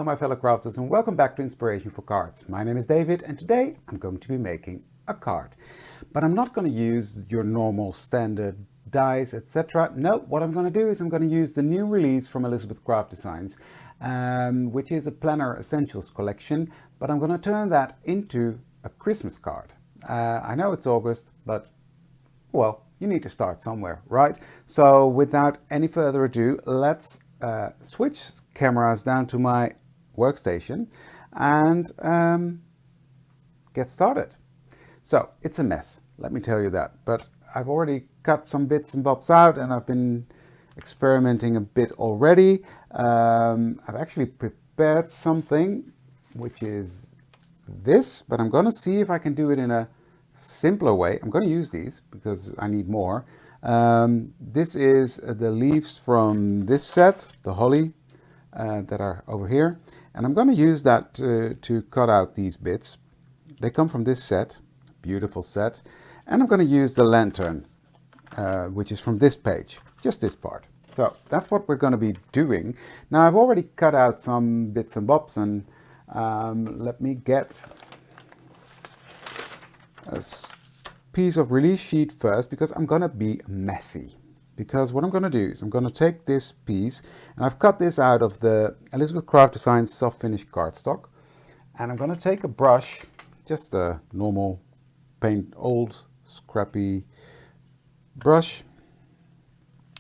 my fellow crafters, and welcome back to Inspiration for Cards. My name is David and today I'm going to be making a card. But I'm not going to use your normal standard dies, etc. No, what I'm going to do is I'm going to use the new release from Elizabeth Craft Designs, which is a Planner Essentials collection, but I'm going to turn that into a Christmas card. I know it's August, but well, you need to start somewhere, right? So without any further ado, let's switch cameras down to my workstation and get started. So it's a mess, let me tell you that, but I've already cut some bits and bobs out and I've been experimenting a bit already. I've actually prepared something which is this, but I'm going to see if I can do it in a simpler way. I'm going to use these because I need more. This is the leaves from this set, the holly, that are over here, and I'm going to use that to cut out these bits. They come from this set, beautiful set, and I'm going to use the lantern, which is from this page, just this part. So that's what we're going to be doing. Now I've already cut out some bits and bobs, and let me get a piece of release sheet first, because I'm going to be messy. Because what I'm going to do is I'm going to take this piece, and I've cut this out of the Elizabeth Craft Designs soft finish cardstock, and I'm going to take a brush, just a normal paint, old scrappy brush,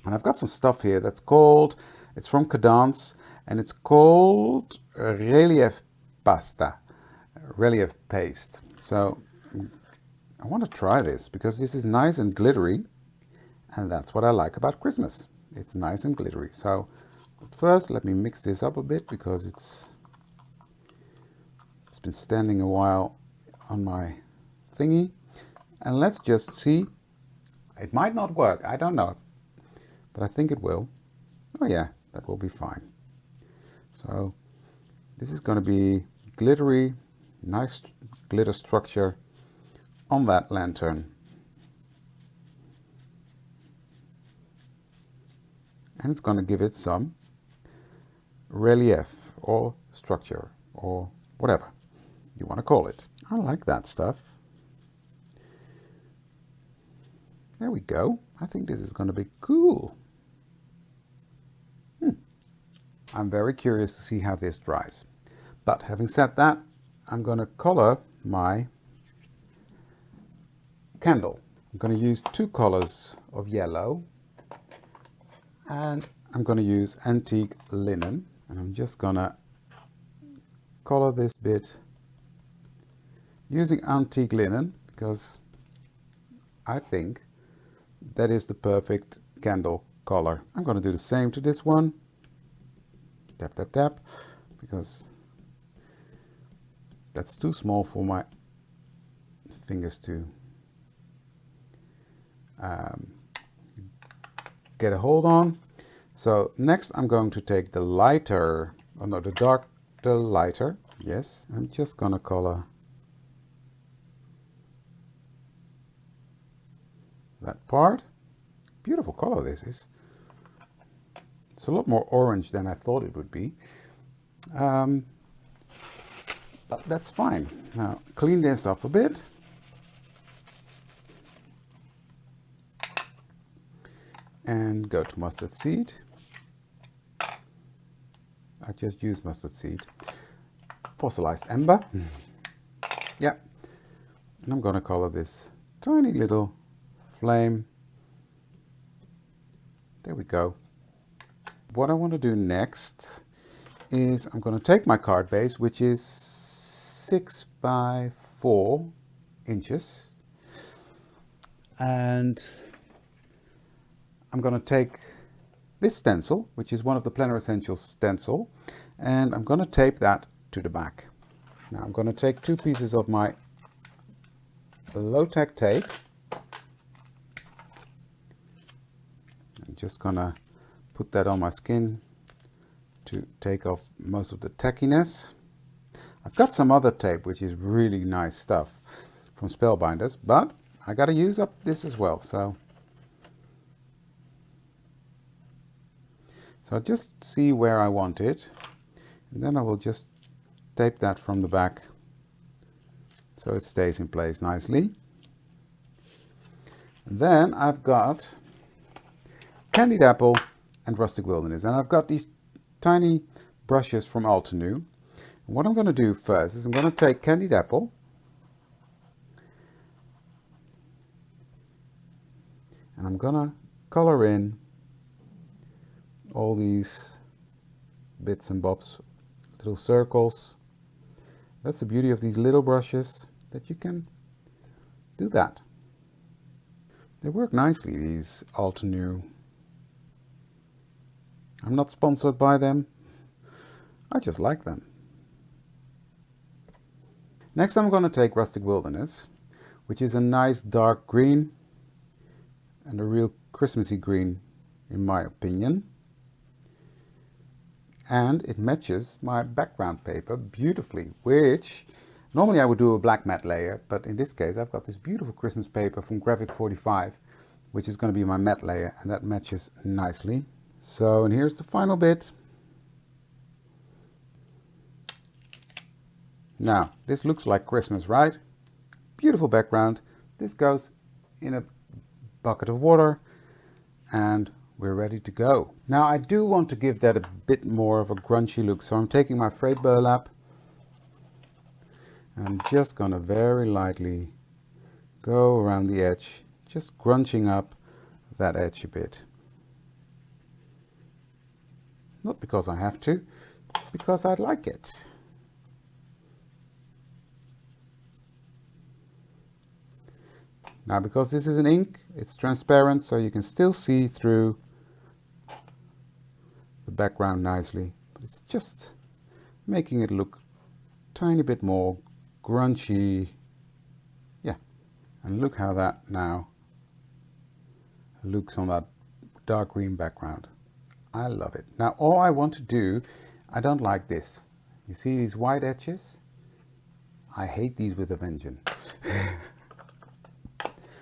and I've got some stuff here that's called, it's from Cadence, and it's called relief pasta, relief paste. So I want to try this because this is nice and glittery, and that's what I like about Christmas. It's nice and glittery. So first let me mix this up a bit because it's been standing a while on my thingy, and let's just see. It might not work, I don't know, but I think it will. Oh yeah, that will be fine. So this is going to be glittery, nice glitter structure on that lantern. And it's going to give it some relief or structure or whatever you want to call it. I like that stuff. There we go. I think this is going to be cool. I'm very curious to see how this dries. But having said that, I'm going to color my candle. I'm going to use two colors of yellow, and I'm going to use antique linen, and I'm just going to color this bit using antique linen because I think that is the perfect candle color. I'm going to do the same to this one. Tap, tap, tap, because that's too small for my fingers to get a hold on. So next I'm going to take the lighter, oh no, the lighter, yes. I'm just gonna color that part. Beautiful color this is. It's a lot more orange than I thought it would be. But that's fine. Now clean this off a bit. And go to mustard seed. I just used mustard seed. Fossilized ember. Yeah. And I'm going to color this tiny little flame. There we go. What I want to do next is I'm going to take my card base, which is 6 by 4 inches, and I'm going to take this stencil, which is one of the Planner Essentials stencil, and I'm going to tape that to the back. Now I'm going to take two pieces of my low-tack tape. I'm just going to put that on my skin to take off most of the tackiness. I've got some other tape which is really nice stuff from Spellbinders, but I got to use up this as well. So I just see where I want it, And then I will just tape that from the back so it stays in place nicely. And then I've got Candied Apple and Rustic Wilderness, and I've got these tiny brushes from Altenew. And what I'm going to do first is I'm going to take Candied Apple and I'm going to color in all these bits and bobs, little circles. That's the beauty of these little brushes, that you can do that. They work nicely, these Altenew. I'm not sponsored by them, I just like them. Next I'm going to take Rustic Wilderness, which is a nice dark green and a real Christmassy green in my opinion. And it matches my background paper beautifully, which normally I would do a black matte layer, but in this case I've got this beautiful Christmas paper from Graphic 45, which is going to be my matte layer, and that matches nicely. So, and here's the final bit. Now, this looks like Christmas, right? Beautiful background. This goes in a bucket of water and we're ready to go. Now I do want to give that a bit more of a grungy look, so I'm taking my frayed burlap and I'm just gonna very lightly go around the edge, just grunching up that edge a bit. Not because I have to, because I like it. Now because this is an ink, it's transparent, so you can still see through the background nicely, but it's just making it look a tiny bit more grungy. Yeah, and look how that now looks on that dark green background. I love it. Now all I want to do, I don't like this. You see these white edges? I hate these with a vengeance.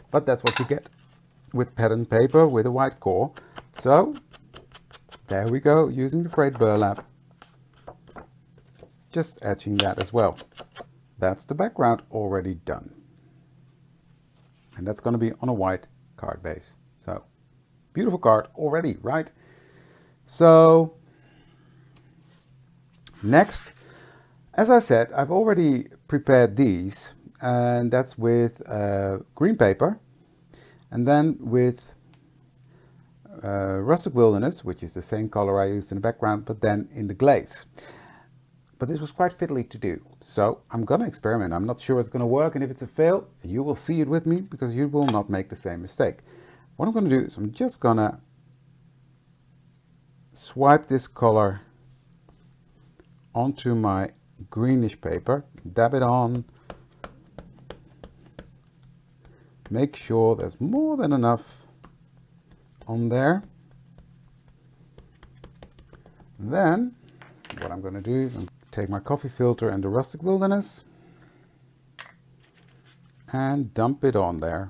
But that's what you get with pattern paper with a white core. So there we go, using the frayed burlap, just etching that as well. That's the background already done, and that's going to be on a white card base. So beautiful card already, right? So next, as I said, I've already prepared these, and that's with green paper, and then with Rustic Wilderness, which is the same color I used in the background, but then in the glaze. But this was quite fiddly to do, so I'm gonna experiment. I'm not sure it's gonna work, and if it's a fail, you will see it with me, because you will not make the same mistake. What I'm gonna do is I'm just gonna swipe this color onto my greenish paper, dab it on, make sure there's more than enough on there. And then what I'm going to do is I'm take my coffee filter and the Rustic Wilderness and dump it on there.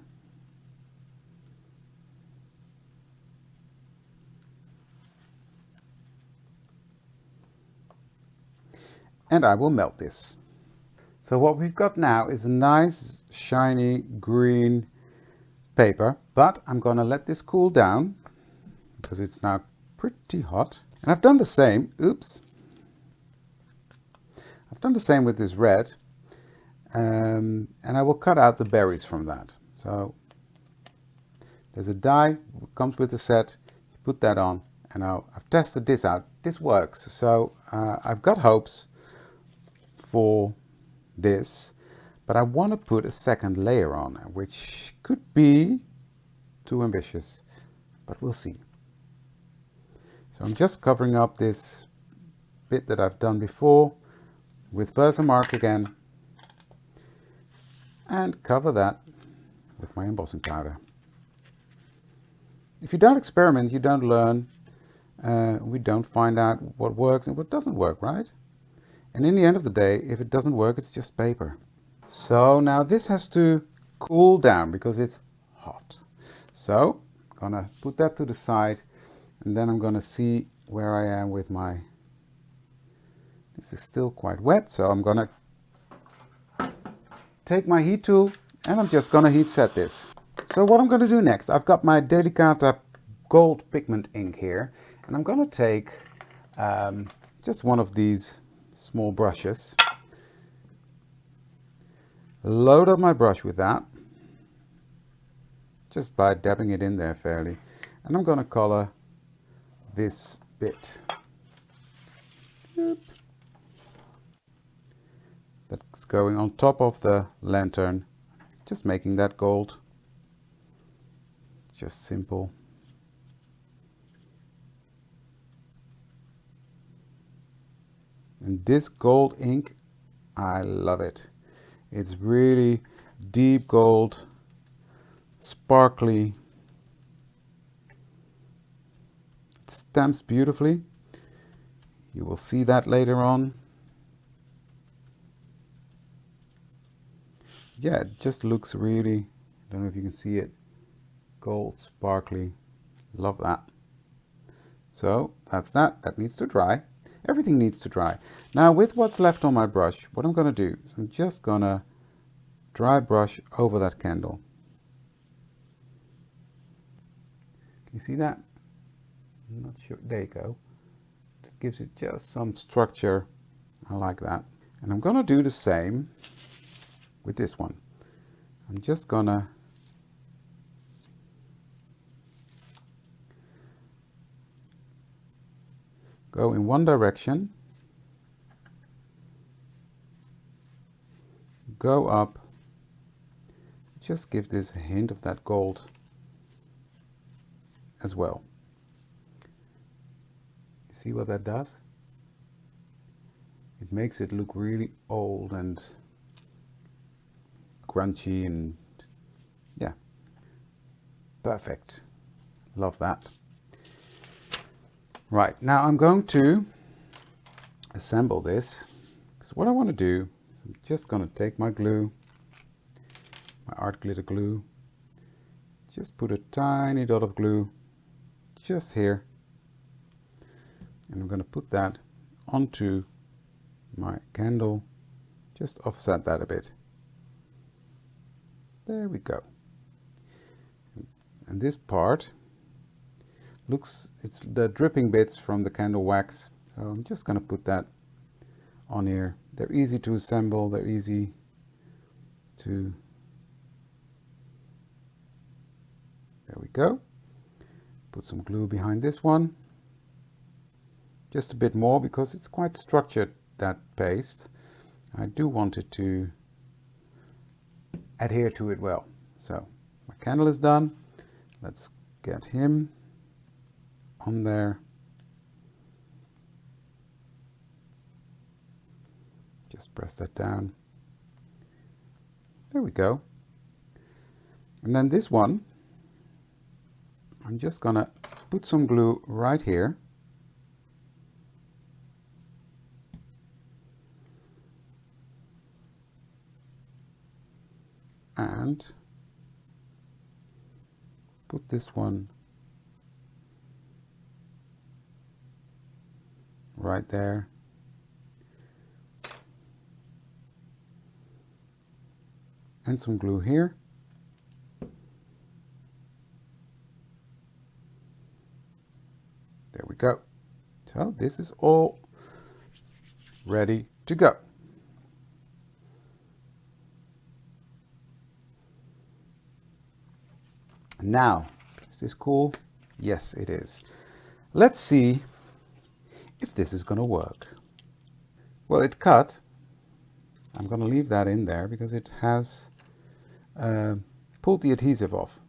And I will melt this. So what we've got now is a nice shiny green paper, but I'm going to let this cool down because it's now pretty hot. And I've done the same, oops, I've done the same with this red, and I will cut out the berries from that. So there's a die, comes with the set, you put that on, and I've tested this out. This works, so I've got hopes for this, but I want to put a second layer on, which could be too ambitious, but we'll see. So I'm just covering up this bit that I've done before with Versamark again, and cover that with my embossing powder. If you don't experiment, you don't learn. We don't find out what works and what doesn't work, right? And in the end of the day, if it doesn't work, it's just paper. So now this has to cool down because it's hot. So I'm gonna put that to the side, and then I'm gonna see where I am with my This is still quite wet, so I'm gonna take my heat tool and I'm just gonna heat set this. So what I'm gonna do next, I've got my Delicata gold pigment ink here, and I'm gonna take just one of these small brushes, load up my brush with that, just by dabbing it in there fairly, and I'm gonna color this bit. Yep. That's going on top of the lantern, just making that gold. Just simple. And this gold ink, I love it. It's really deep gold, sparkly. It stamps beautifully. You will see that later on. Yeah, it just looks really, I don't know if you can see it, gold, sparkly. Love that. So that's that. That needs to dry. Everything needs to dry. Now with what's left on my brush, what I'm going to do is I'm just going to dry brush over that candle. Can you see that? I'm not sure. There you go. It gives it just some structure. I like that. And I'm going to do the same with this one. I'm just going to go in one direction, go up, just give this a hint of that gold as well. You see what that does? It makes it look really old and crunchy, and yeah, perfect. Love that. Right, now I'm going to assemble this, because what I want to do is I'm just going to take my glue, my art glitter glue, just put a tiny dot of glue just here, and I'm going to put that onto my candle, just offset that a bit. There we go. And this part looks, it's the dripping bits from the candle wax, so I'm just going to put that on here. They're easy to assemble, they're easy to, there we go. Put some glue behind this one, just a bit more because it's quite structured, that paste. I do want it to adhere to it well. So my candle is done. Let's get him on there. Just press that down. There we go. And then this one, I'm just gonna put some glue right here. And put this one right there. And some glue here. There we go. So this is all ready to go. Now, is this cool? Yes, it is. Let's see if this is going to work. Well, it cut. I'm going to leave that in there because it has pulled the adhesive off.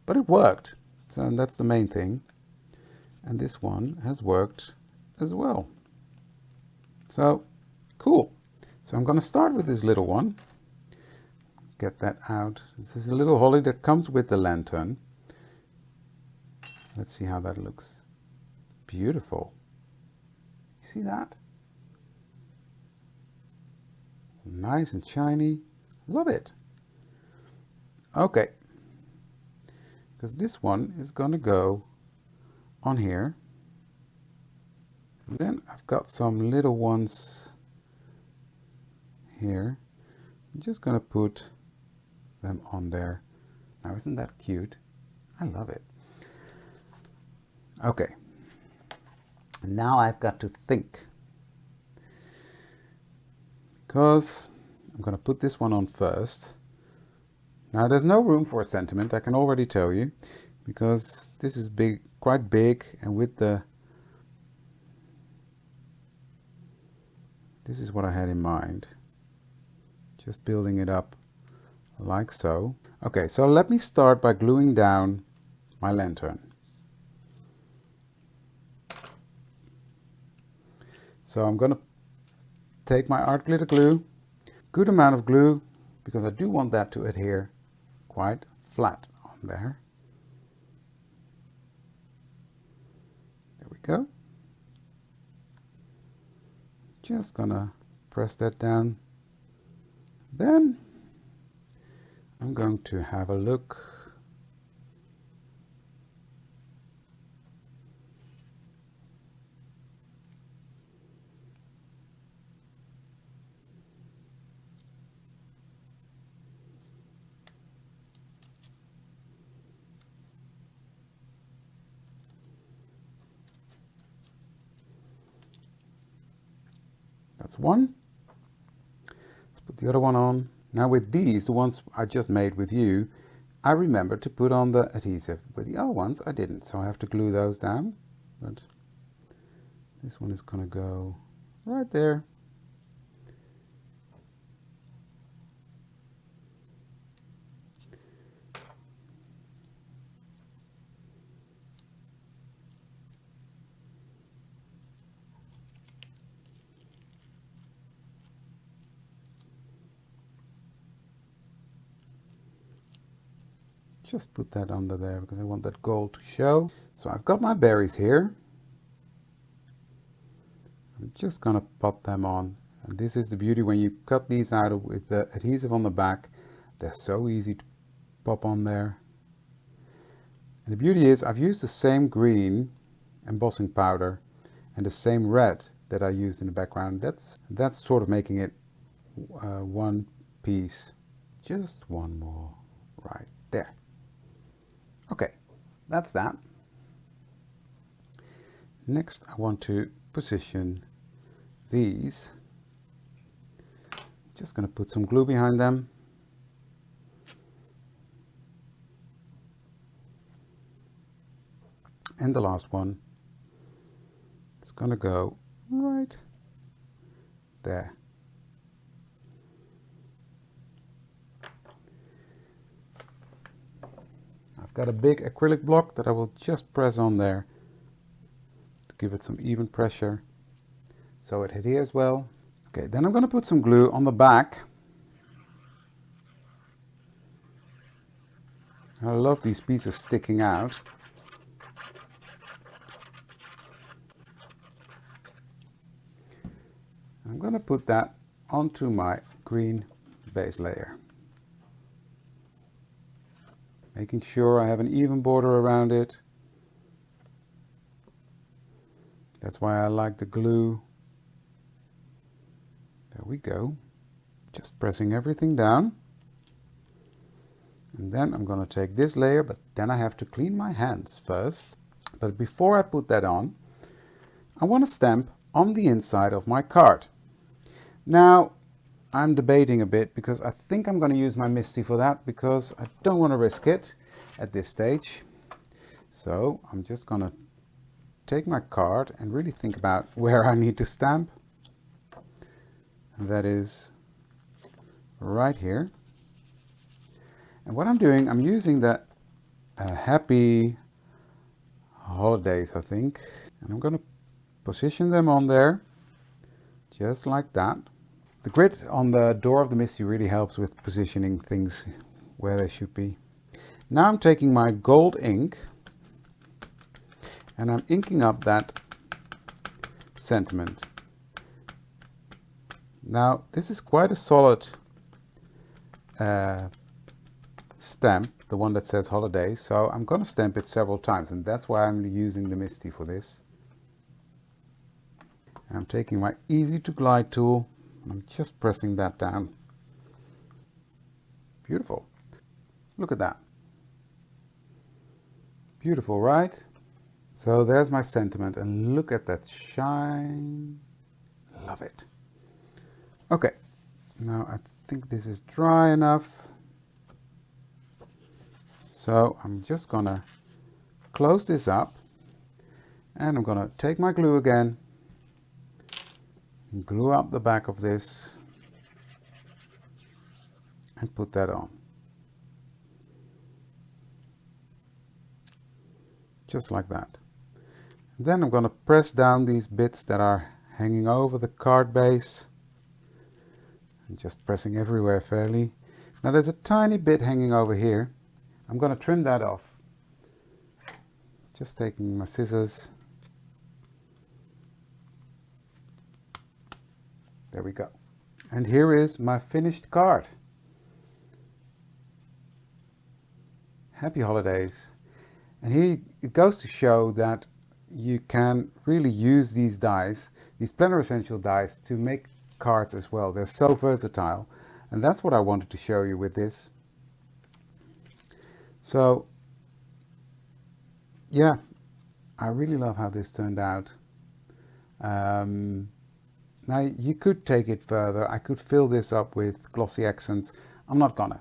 But it worked, so that's the main thing. And this one has worked as well. So, cool. So I'm going to start with this little one. Get that out. This is a little holly that comes with the lantern. Let's see how that looks. Beautiful. You see that? Nice and shiny. Love it. Okay. Because this one is going to go on here. And then I've got some little ones here. I'm just gonna put them on there. Now isn't that cute? I love it. Okay. Now I've got to think, because I'm going to put this one on first. Now there's no room for a sentiment, I can already tell you, because this is big, quite big, and with the, this is what I had in mind. Just building it up like so. Okay, so let me start by gluing down my lantern. So I'm going to take my art glitter glue, good amount of glue, because I do want that to adhere quite flat on there. There we go. Just gonna press that down. Then I'm going to have a look. That's one. Let's put the other one on. Now with these, the ones I just made with you, I remembered to put on the adhesive. With the other ones, I didn't, so I have to glue those down. But this one is going to go right there. Just put that under there because I want that gold to show. So I've got my berries here. I'm just gonna pop them on. And this is the beauty when you cut these out with the adhesive on the back. They're so easy to pop on there. And the beauty is I've used the same green embossing powder and the same red that I used in the background. That's sort of making it one piece. Just one more right there. Okay, that's that. Next, I want to position these. Just going to put some glue behind them. And the last one, it's going to go right there. I've got a big acrylic block that I will just press on there to give it some even pressure so it adheres well. Okay, then I'm going to put some glue on the back. I love these pieces sticking out. I'm going to put that onto my green base layer. Making sure I have an even border around it. That's why I like the glue. There we go. Just pressing everything down. And then I'm going to take this layer, but then I have to clean my hands first. But before I put that on, I want to stamp on the inside of my card. Now, I'm debating a bit because I think I'm going to use my MISTI for that because I don't want to risk it at this stage. So I'm just going to take my card and really think about where I need to stamp. And that is right here. And what I'm doing, I'm using the Happy Holidays, I think. And I'm going to position them on there just like that. The grid on the door of the MISTI really helps with positioning things where they should be. Now I'm taking my gold ink and I'm inking up that sentiment. Now this is quite a solid stamp, the one that says holidays, so I'm going to stamp it several times, and that's why I'm using the MISTI for this. I'm taking my easy to glide tool and I'm just pressing that down. Beautiful. Look at that. Beautiful, right? So there's my sentiment, and look at that shine. Love it. Okay, now I think this is dry enough. So I'm just gonna close this up, and I'm gonna take my glue again and glue up the back of this and put that on. Just like that. Then I'm going to press down these bits that are hanging over the card base. And just pressing everywhere fairly. Now there's a tiny bit hanging over here. I'm going to trim that off. Just taking my scissors. There we go. And here is my finished card. Happy holidays. And here it goes to show that you can really use these dies, these Planner Essential dies, to make cards as well. They're so versatile, and that's what I wanted to show you with this. So yeah, I really love how this turned out. Now you could take it further. I could fill this up with glossy accents. I'm not gonna.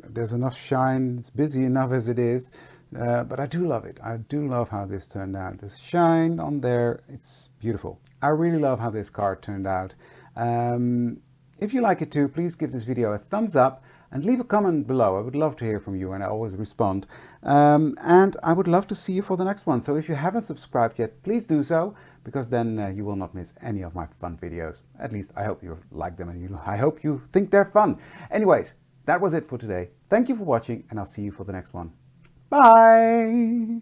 There's enough shine, it's busy enough as it is, but I do love it. I do love how this turned out. There's shine on there, it's beautiful. I really love how this card turned out. If you like it too, please give this video a thumbs up and leave a comment below. I would love to hear from you, and I always respond. And I would love to see you for the next one. So if you haven't subscribed yet, please do so, because then you will not miss any of my fun videos. At least I hope you like them, and I hope you think they're fun. Anyways, that was it for today. Thank you for watching, and I'll see you for the next one. Bye!